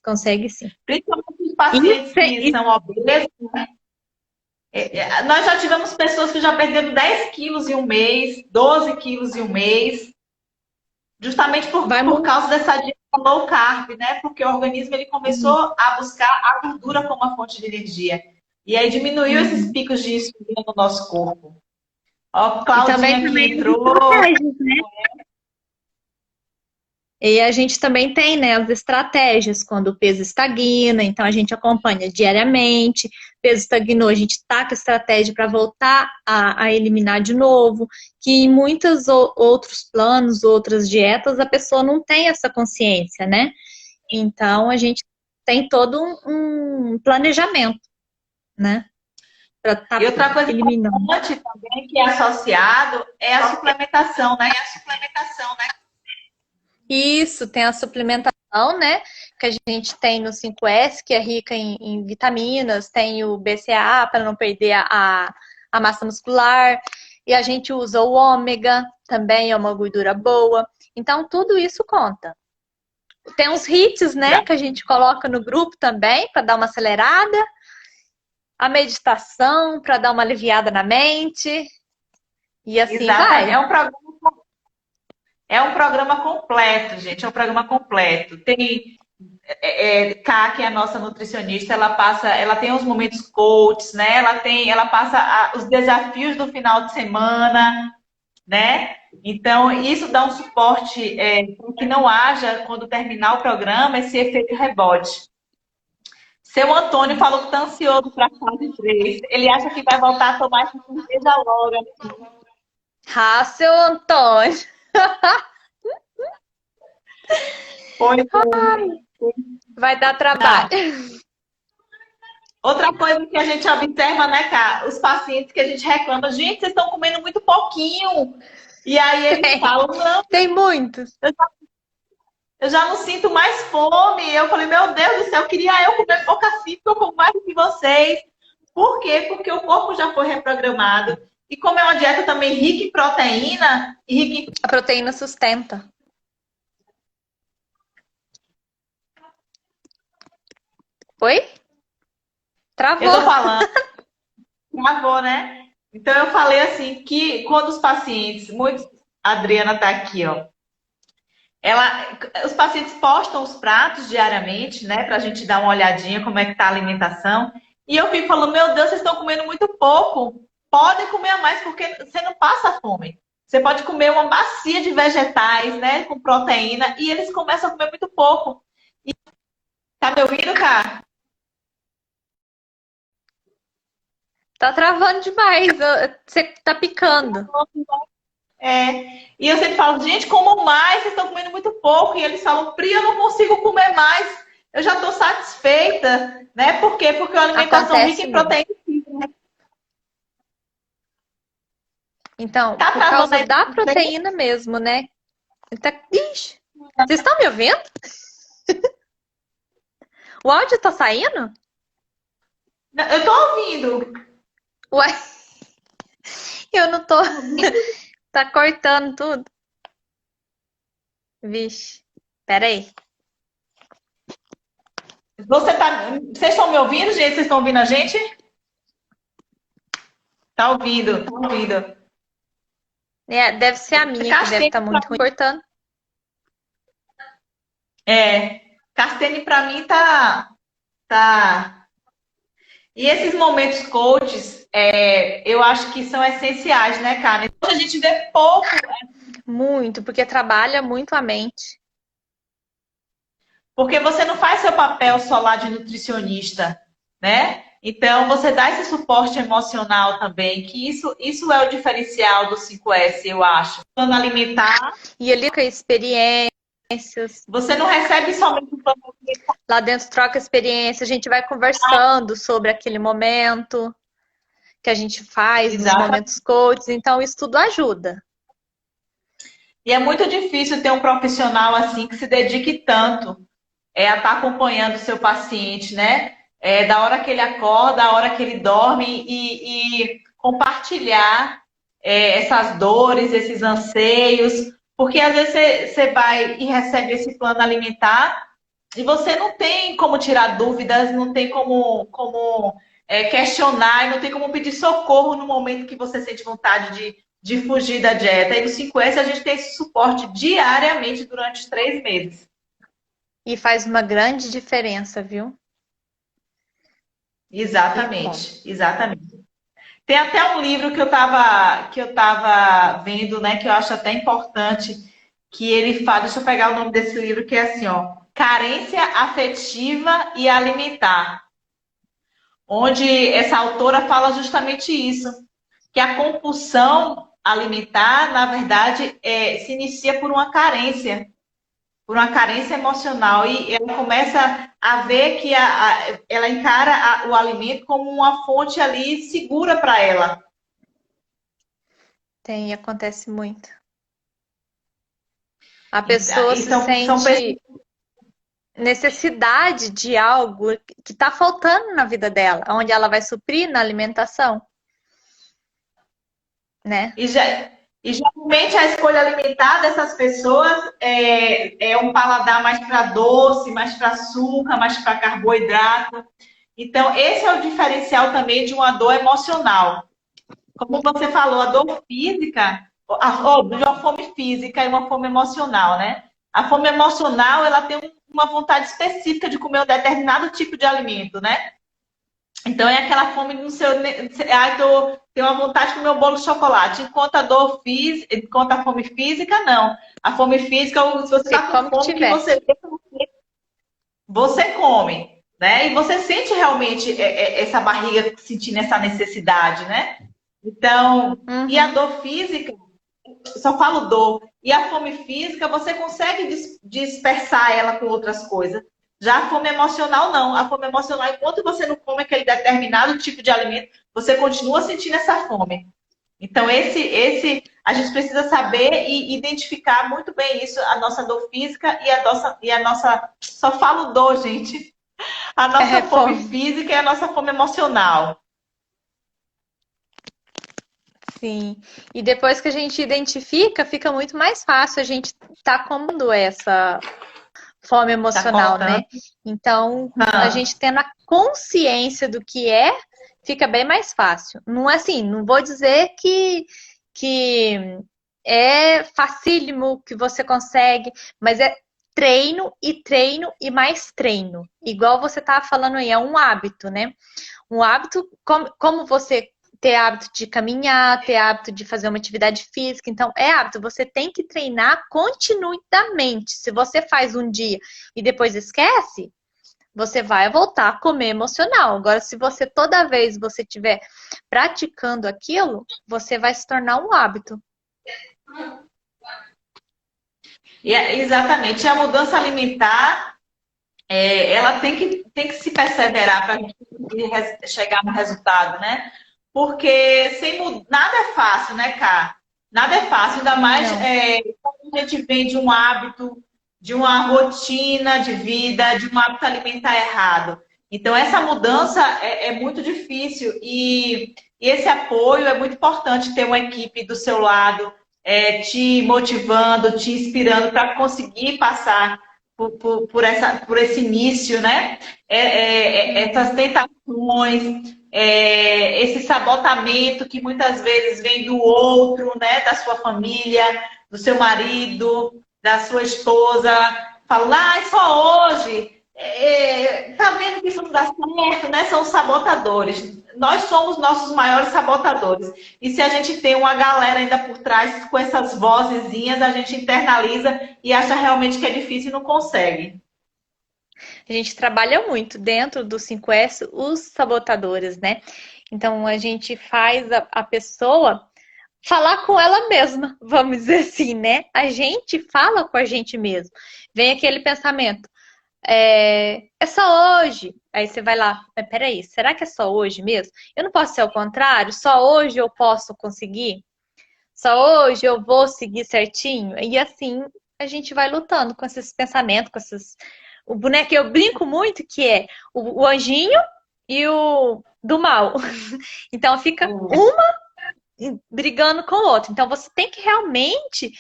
Consegue sim. Principalmente os pacientes que E são obesos, né? Nós já tivemos pessoas que já perderam 10 quilos em um mês, 12 quilos em um mês, justamente por causa dessa dieta low carb, né? Porque o organismo ele começou a buscar a gordura como uma fonte de energia. E aí diminuiu esses picos de insulina no nosso corpo. Ó, Claudinha também que entrou. E a gente também tem, né, as estratégias quando o peso estagna, então a gente acompanha diariamente, peso estagnou, a gente taca estratégia para voltar a eliminar de novo, que em muitos outros planos, outras dietas, a pessoa não tem essa consciência, né? Então a gente tem todo um planejamento, né? Para estar E outra coisa eliminando. importante também que é associado é a suplementação, né? Isso, tem a suplementação, né? Que a gente tem no 5S, que é rica em vitaminas, tem o BCAA para não perder a massa muscular, e a gente usa o ômega, também é uma gordura boa. Então, tudo isso conta. Tem uns hits, né, que a gente coloca no grupo também, para dar uma acelerada, a meditação, para dar uma aliviada na mente, e assim Exatamente. vai. É um programa completo, gente. É um programa completo. Tem Ká, que é a nossa nutricionista, ela tem os momentos coaches, né? Ela passa os desafios do final de semana, né? Então, isso dá um suporte para que não haja, quando terminar o programa, esse efeito rebote. Seu Antônio falou que está ansioso para a fase 3. Ele acha que vai voltar a tomar essa cerveja logo. Ah, seu Antônio. Pois Vai dar trabalho. outra coisa que a gente observa, né, Cá? Os pacientes que a gente reclama, gente, vocês estão comendo muito pouquinho. E aí eles falam, não, Tem muitos. eu já não sinto mais fome. Eu falei, meu Deus do céu, eu queria eu comer pouco assim, porque eu como mais do que vocês. Por quê? Porque o corpo já foi reprogramado. E como é uma dieta também rica em proteína, e rica em... A proteína sustenta. Oi? Travou. Eu tô falando, travou, né? Então eu falei assim, que quando os pacientes, muitos, a Adriana tá aqui, ó. Os pacientes postam os pratos diariamente, né, para a gente dar uma olhadinha como é que tá a alimentação. E eu fico falando, meu Deus, vocês estão comendo muito pouco. Podem comer a mais, porque você não passa fome. Você pode comer uma bacia de vegetais, né, com proteína, e eles começam a comer muito pouco. E, tá me ouvindo, cara? Tá travando demais. Você tá picando. E eu sempre falo, gente, como mais? Vocês estão comendo muito pouco. E eles falam, Pri, eu não consigo comer mais. Eu já estou satisfeita, né? Por quê? Porque a alimentação rica Acontece em mesmo. proteína. Então, Tá por travando causa aí? da proteína mesmo, né? Ixi, vocês estão me ouvindo? O áudio tá saindo? Eu tô ouvindo. Ué, eu não tô. Tá cortando tudo. Vixe, peraí. Vocês estão me ouvindo, gente? Vocês estão ouvindo a gente? Tá ouvindo, tá ouvindo. Deve ser a minha que deve estar muito ruim. Cortando. Castene pra mim tá. E esses momentos coaches, eu acho que são essenciais, né, cara? Então, a gente vê pouco. Muito, porque trabalha muito a mente. Porque você não faz seu papel só lá de nutricionista, né? Então, você dá esse suporte emocional também, que isso é o diferencial do 5S, eu acho. Plano alimentar. E ele com experiências. Você não recebe somente um plano alimentar. Lá dentro troca experiência, a gente vai conversando sobre aquele momento que a gente faz nos momentos coaches. Então, isso tudo ajuda. E é muito difícil ter um profissional assim que se dedique tanto a estar acompanhando o seu paciente, né? Da hora que ele acorda, da hora que ele dorme e compartilhar essas dores, esses anseios, porque às vezes você vai e recebe esse plano alimentar e você não tem como tirar dúvidas, não tem como questionar, e não tem como pedir socorro no momento que você sente vontade de fugir da dieta. E no 5S a gente tem esse suporte diariamente durante os 3 meses. E faz uma grande diferença, viu? Exatamente, exatamente. Tem até um livro que eu tava vendo, né, que eu acho até importante, que ele fala, deixa eu pegar o nome desse livro, que é assim, ó, Carência Afetiva e Alimentar, onde essa autora fala justamente isso, que a compulsão alimentar, na verdade, se inicia por uma carência, por uma carência emocional e ela começa a ver que ela encara o alimento como uma fonte ali segura para ela. Tem, acontece muito. A Então, pessoa e se são pessoas. sente necessidade de algo que está faltando na vida dela, onde ela vai suprir na alimentação, né? E geralmente a escolha alimentar dessas pessoas é um paladar mais para doce, mais para açúcar, mais para carboidrato. Então, esse é o diferencial também de uma dor emocional. Como você falou, a dor física, de uma fome física e uma fome emocional, né? A fome emocional, ela tem uma vontade específica de comer um determinado tipo de alimento, né? Então é aquela fome no seu. Ah, eu tenho uma vontade de comer um bolo de chocolate. Enquanto a dor física, enquanto a fome física, não. A fome física, se você Você está com come o que fome, que tiver. você come, né? E você sente realmente essa barriga sentindo essa necessidade, né? Então, e a Uhum. dor física, só falo dor, e a fome física, você consegue dispersar ela com outras coisas. Já a fome emocional, não. A fome emocional, enquanto você não come aquele determinado tipo de alimento, você continua sentindo essa fome. Então, a gente precisa saber e identificar muito bem isso, a nossa dor física e a nossa, só falo dor, gente, a É nossa fome fome. física e a nossa fome emocional. Sim. E depois que a gente identifica, fica muito mais fácil a gente estar comendo essa fome Tá emocional, né? cortando? Então, a Ah, gente tendo a consciência do que é, fica bem mais fácil. Não é assim, não vou dizer que é facílimo que você consegue, mas é treino e mais treino. Igual você estava falando aí, é um hábito, né? Um hábito, como você ter hábito de caminhar, ter hábito de fazer uma atividade física. Então, é hábito. Você tem que treinar continuamente. Se você faz um dia e depois esquece, você vai voltar a comer emocional. Agora, se você toda vez você estiver praticando aquilo, você vai se tornar um hábito. exatamente. A mudança alimentar, ela tem que se perseverar para a gente conseguir chegar no resultado, né? Porque nada é fácil, né, Cá? Nada é fácil, ainda mais Não. quando a gente vem de um hábito, de uma rotina de vida, de um hábito alimentar errado. Então, essa mudança é muito difícil e esse apoio é muito importante ter uma equipe do seu lado, te motivando, te inspirando para conseguir passar por esse início, né? Essas tentações, esse sabotamento que muitas vezes vem do outro, né? Da sua família, do seu marido, da sua esposa, falando, ah, é só hoje. Tá vendo que isso não dá certo, né? São os sabotadores. Nós somos nossos maiores sabotadores. E se a gente tem uma galera ainda por trás com essas vozezinhas, a gente internaliza e acha realmente que é difícil e não consegue. A gente trabalha muito dentro do 5S os sabotadores, né? Então, a gente faz a pessoa falar com ela mesma, vamos dizer assim, né? A gente fala com a gente mesmo. Vem aquele pensamento, é só hoje. Aí você vai lá, mas peraí, será que é só hoje mesmo? Eu não posso ser ao contrário? Só hoje eu posso conseguir? Só hoje eu vou seguir certinho? E assim a gente vai lutando com esses pensamentos, com esses. O boneco, eu brinco muito que é o anjinho e o do mal. Então fica brigando com o outro. Então você tem que realmente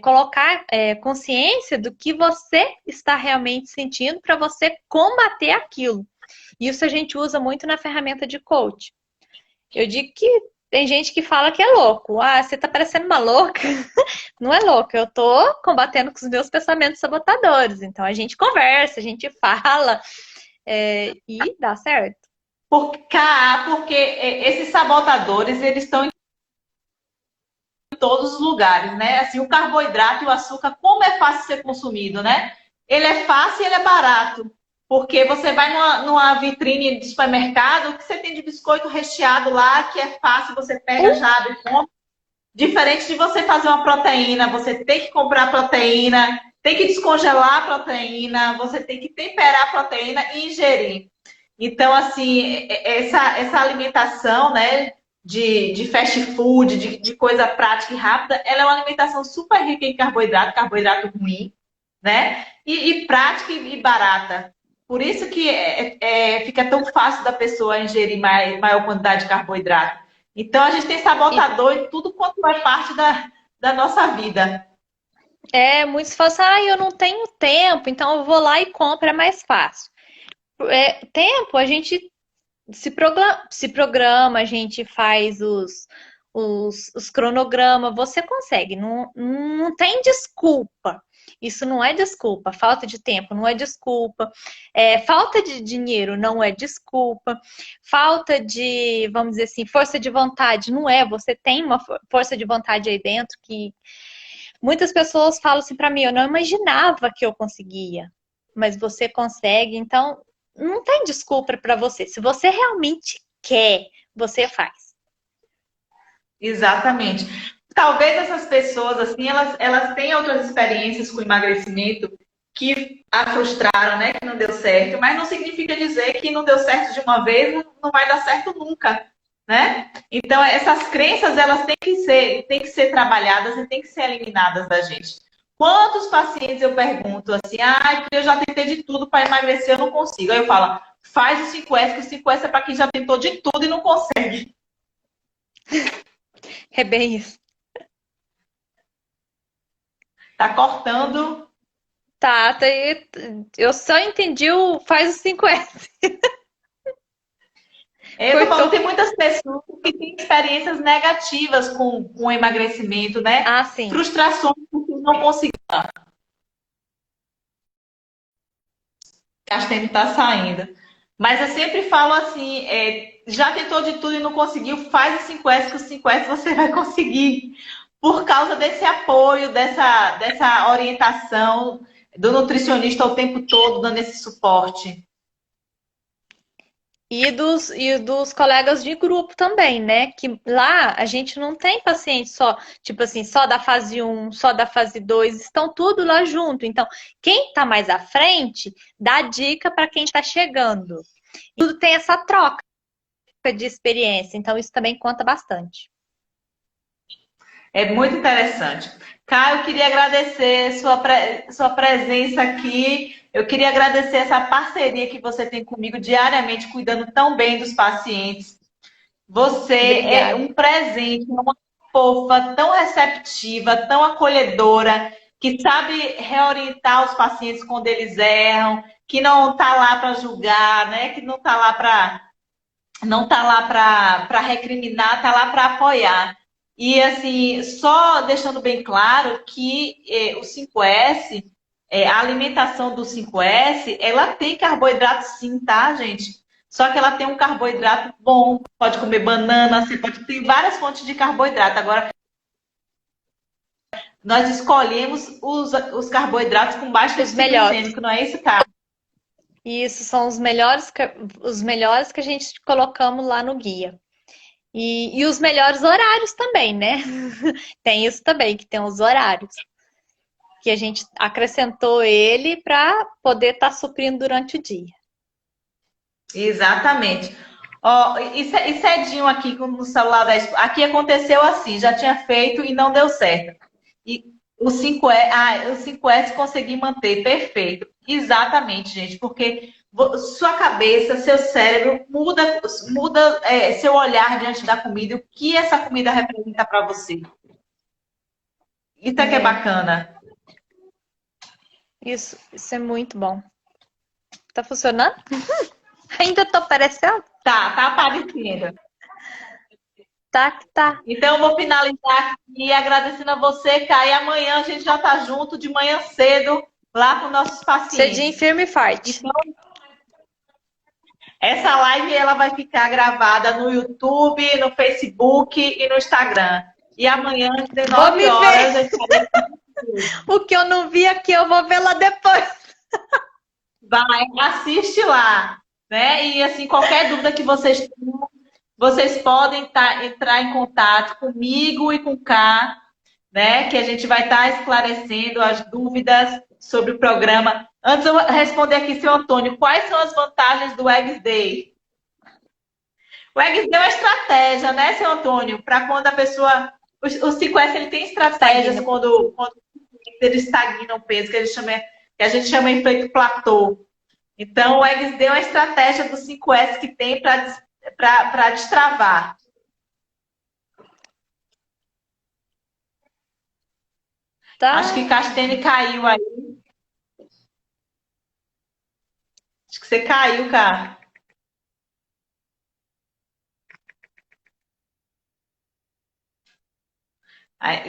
colocar consciência do que você está realmente sentindo para você combater aquilo. Isso a gente usa muito na ferramenta de coach. Eu digo que tem gente que fala que é louco. Ah, você tá parecendo uma louca. Não é louca, eu tô combatendo com os meus pensamentos sabotadores. Então a gente conversa, a gente fala e dá certo. Porque esses sabotadores, eles estão em todos os lugares, né? Assim, o carboidrato e o açúcar, como é fácil ser consumido, né? Ele é fácil e ele é barato. Porque você vai numa vitrine de supermercado, o que você tem de biscoito recheado lá, que é fácil, você pega, já abre e come. Diferente de você fazer uma proteína, você tem que comprar proteína, tem que descongelar a proteína, você tem que temperar a proteína e ingerir. Então, assim, essa alimentação, né, de fast food, de coisa prática e rápida, ela é uma alimentação super rica em carboidrato, carboidrato ruim, né? E prática e barata. Por isso que fica tão fácil da pessoa ingerir maior quantidade de carboidrato. Então, a gente tem sabotador em tudo quanto é parte da nossa vida. Muitos falam assim, eu não tenho tempo, então eu vou lá e compro, é mais fácil. Tempo, a gente se programa, a gente faz os cronogramas, você consegue, não tem desculpa. Isso não é desculpa. Falta de tempo não é desculpa. Falta de dinheiro não é desculpa. Falta de, vamos dizer assim, força de vontade não é. Você tem uma força de vontade aí dentro que muitas pessoas falam assim para mim, eu não imaginava que eu conseguia, mas você consegue, então não tem desculpa para você. Se você realmente quer, você faz. Exatamente. Talvez essas pessoas, assim, elas tenham outras experiências com emagrecimento que a frustraram, né? Que não deu certo, mas não significa dizer que não deu certo de uma vez, não vai dar certo nunca, né? Então, essas crenças, elas têm que ser trabalhadas e têm que ser eliminadas da gente. Quantos pacientes eu pergunto assim, eu já tentei de tudo para emagrecer, eu não consigo. Aí eu falo, faz o 5S, que o 5S é para quem já tentou de tudo e não consegue. É bem isso. Tá cortando. Tá, eu só entendi o faz o 5S. Eu tô falando, tem muitas pessoas que têm experiências negativas com o emagrecimento, né? Ah, sim. Frustrações porque não conseguiram. Acho que tá saindo. Mas eu sempre falo assim, já tentou de tudo e não conseguiu, faz o 5S, que o 5S você vai conseguir. Por causa desse apoio, dessa orientação do nutricionista o tempo todo, dando esse suporte. E dos colegas de grupo também, né? Que lá a gente não tem paciente só, tipo assim, só da fase 1, só da fase 2, estão tudo lá junto. Então, quem tá mais à frente, dá dica para quem tá chegando. E tudo tem essa troca de experiência, então isso também conta bastante. É muito interessante. Caio, eu queria agradecer sua presença aqui. Eu queria agradecer essa parceria que você tem comigo diariamente, cuidando tão bem dos pacientes. Você é Obrigada. um presente, uma fofa, tão receptiva, tão acolhedora, que sabe reorientar os pacientes quando eles erram, que não está lá para julgar, né? Que não tá lá para recriminar, está lá para apoiar. E assim, só deixando bem claro que o 5S, a alimentação do 5S, ela tem carboidrato sim, tá, gente? Só que ela tem um carboidrato bom, pode comer banana, você pode ter várias fontes de carboidrato. Agora, nós escolhemos os carboidratos com baixo Os índice melhores. glicêmico, não é isso, cara? E isso são os melhores que a gente colocamos lá no guia. E os melhores horários também, né? Tem isso também, que tem os horários. Que a gente acrescentou ele para poder estar suprindo durante o dia. Exatamente. Ó, e cedinho aqui no celular aqui aconteceu assim, já tinha feito e não deu certo. E o 5S consegui manter, perfeito. Exatamente, gente, porque sua cabeça, seu cérebro muda seu olhar diante da comida, o que essa comida representa para você. Isso é que é bacana. Isso é muito bom. Tá funcionando? Ainda tô aparecendo? Tá aparecendo. Tá. Então, eu vou finalizar aqui agradecendo a você, Kai. Amanhã a gente já está junto, de manhã cedo, lá com nossos Cedinho, pacientes. firme e forte. Então, essa live ela vai ficar gravada no YouTube, no Facebook e no Instagram. E amanhã, às 19 horas, eu estarei... O que eu não vi aqui, eu vou ver lá depois. Vai, assiste lá. Né? E assim, qualquer dúvida que vocês tenham, vocês podem entrar em contato comigo e com o Ká, né? Que a gente vai estar esclarecendo as dúvidas sobre o programa. Antes eu responder aqui, seu Antônio, quais são as vantagens do Eggs Day? O Eggs Day é uma estratégia, né, seu Antônio? Para quando a pessoa... O 5S, ele tem estratégias quando eles estagnam o peso, que a gente chama efeito platô. Então, o Eggs Day é uma estratégia do 5S que tem para destravar. Tá. Acho que Castene caiu aí. Acho que você caiu, cara. A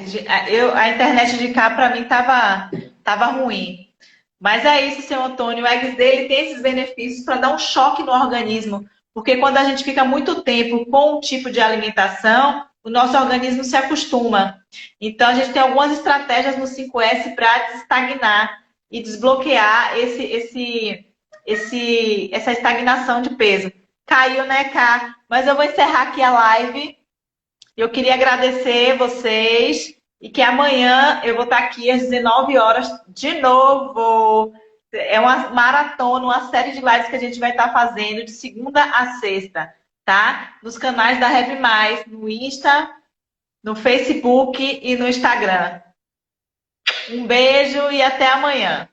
internet de cá, para mim, tava ruim. Mas é isso, seu Antônio. O Eggs Day tem esses benefícios para dar um choque no organismo. Porque quando a gente fica muito tempo com um tipo de alimentação, o nosso organismo se acostuma. Então, a gente tem algumas estratégias no 5S para desestagnar e desbloquear essa estagnação de peso. Caiu, né, Cá? Mas eu vou encerrar aqui a live. Eu queria agradecer vocês e que amanhã eu vou estar aqui às 19 horas de novo. É uma maratona, uma série de lives que a gente vai estar fazendo de segunda a sexta, tá? Nos canais da Rap Mais, no Insta, no Facebook e no Instagram. Um beijo e até amanhã.